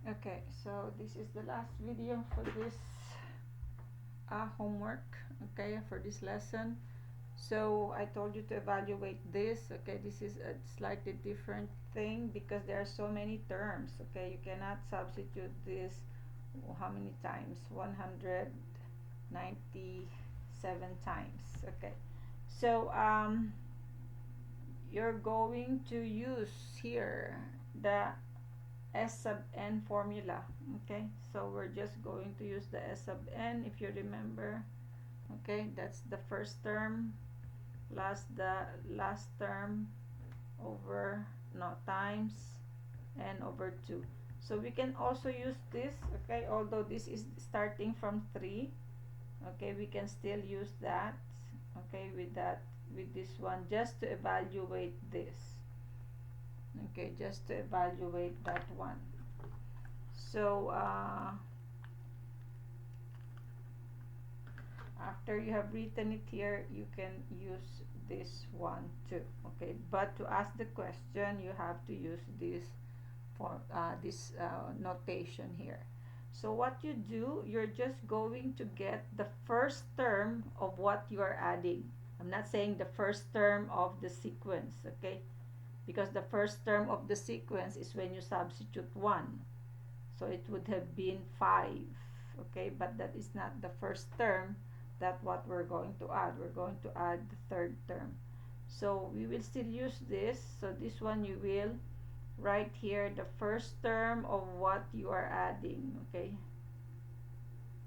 Okay, so this is the last video for this homework, okay, for this lesson. So I told you to evaluate this, okay. This is a slightly different thing because there are so many terms, okay. You cannot substitute this how many times? 197 times, okay. So you're going to use here the S sub n formula, okay. So we're just going to use the S sub n, if you remember, okay. That's the first term plus the last term over, no, times n over 2. So we can also use this, okay, although this is starting from 3, okay. We can still use that, okay, with that, with this one, just to evaluate this, okay, just to evaluate that one. So after you have written it here, you can use this one too, okay. But to ask the question, you have to use this for this notation here. So what you do, you're just going to get the first term of what you are adding. I'm not saying the first term of the sequence, okay, because the first term of the sequence is when you substitute 1, so it would have been 5, okay. But that is not the first term. That what we're going to add. We're going to add the third term. So we will still use this. So this one you will write here the first term of what you are adding, okay.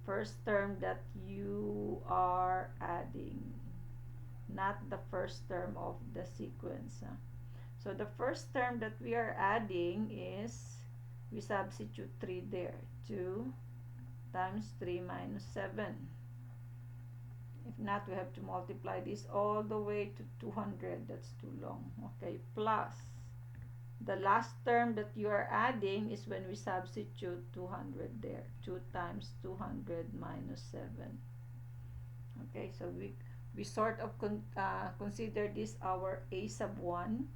First term that you are adding, not the first term of the sequence. So the first term that we are adding is, we substitute 3 there. 2 times 3 minus 7. If not, we have to multiply this all the way to 200. That's too long. Okay, plus the last term that you are adding is when we substitute 200 there. 2 times 200 minus 7. Okay, so we sort of consider this our a sub 1,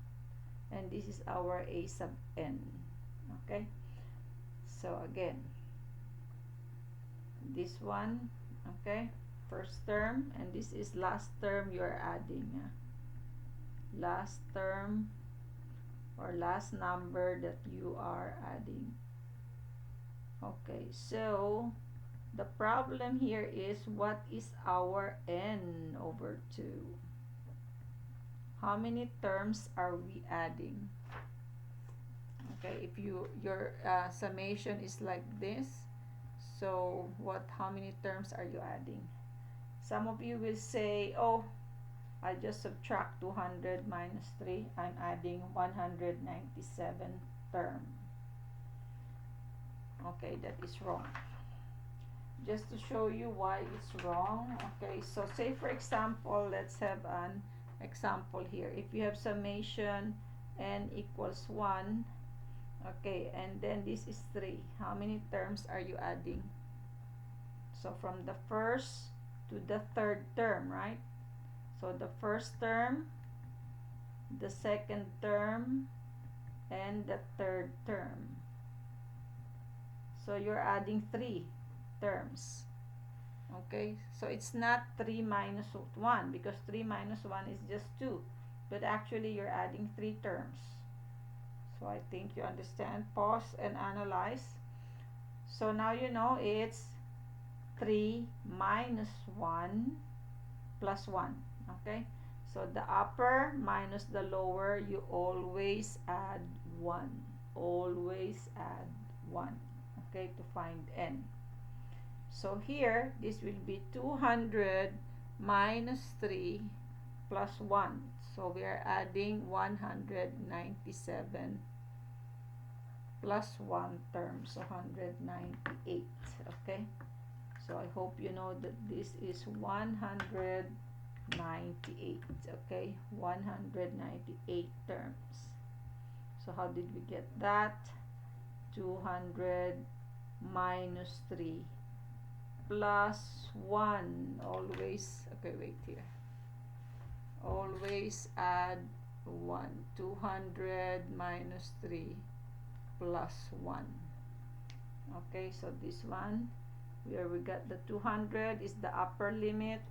and this is our a sub n. Okay, so again, this one, okay, first term, and this is last term you're adding. Last term or last number that you are adding. Okay, so the problem here is, what is our n over 2? How many terms are we adding? Okay, if your summation is like this, so how many terms are you adding? Some of you will say, oh, I just subtract 200 minus 3. I'm adding 197 term. Okay, that is wrong. Just to show you why it's wrong. Okay, so say for example, let's have an example here. If you have summation n equals 1, okay, and then this is 3. How many terms are you adding? So from the first to the third term, right? So the first term, the second term, and the third term. So you're adding 3 terms. Okay, so it's not 3 minus 1, because 3 minus 1 is just 2. But actually you're adding 3 terms. So I think you understand. Pause and analyze. So now you know it's 3 minus 1 plus 1. Okay, so the upper minus the lower, you always add 1. Always add 1. Okay, to find n. So here, this will be 200 minus 3 plus 1. So we are adding 197 plus 1 term, so 198. Okay, so I hope you know that this is 198. Okay, 198 terms. So how did we get that? 200 minus 3 plus 1. Always, okay, wait here. Always add 1. 200 minus 3 plus 1. Okay, so this one where we got the 200 is the upper limit,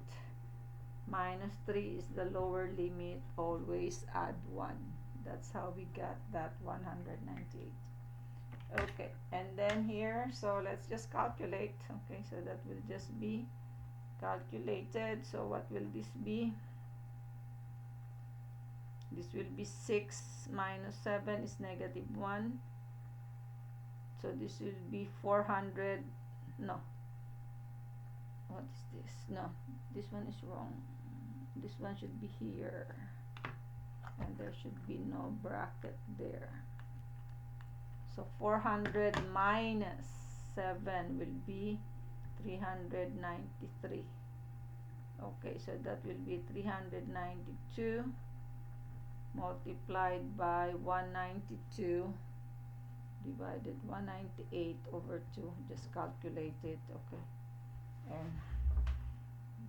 minus 3 is the lower limit, always add 1. That's how we got that 198. Okay, and then here, so let's just calculate. Okay, so that will just be calculated. So what will this be? This will be 6 minus 7 is negative 1. So this will be 400. No. What is this? No, this one is wrong. This one should be here. And there should be no bracket there. So 400 minus 7 will be 393. Okay, so that will be 392 multiplied by 192 divided 198 over 2. Just calculate it. Okay, and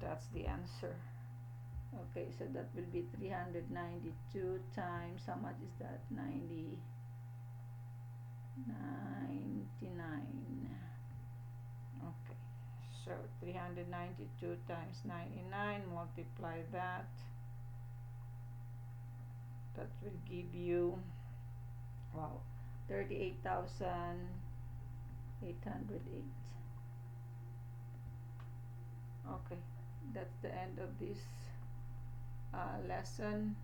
that's the answer. Okay, so that will be 392 times, how much is that? 99. Okay, so 392 times 99, multiply that. That will give you, wow, 38,808. Okay, that's the end of this lesson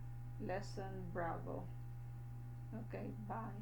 Bravo. Okay, bye.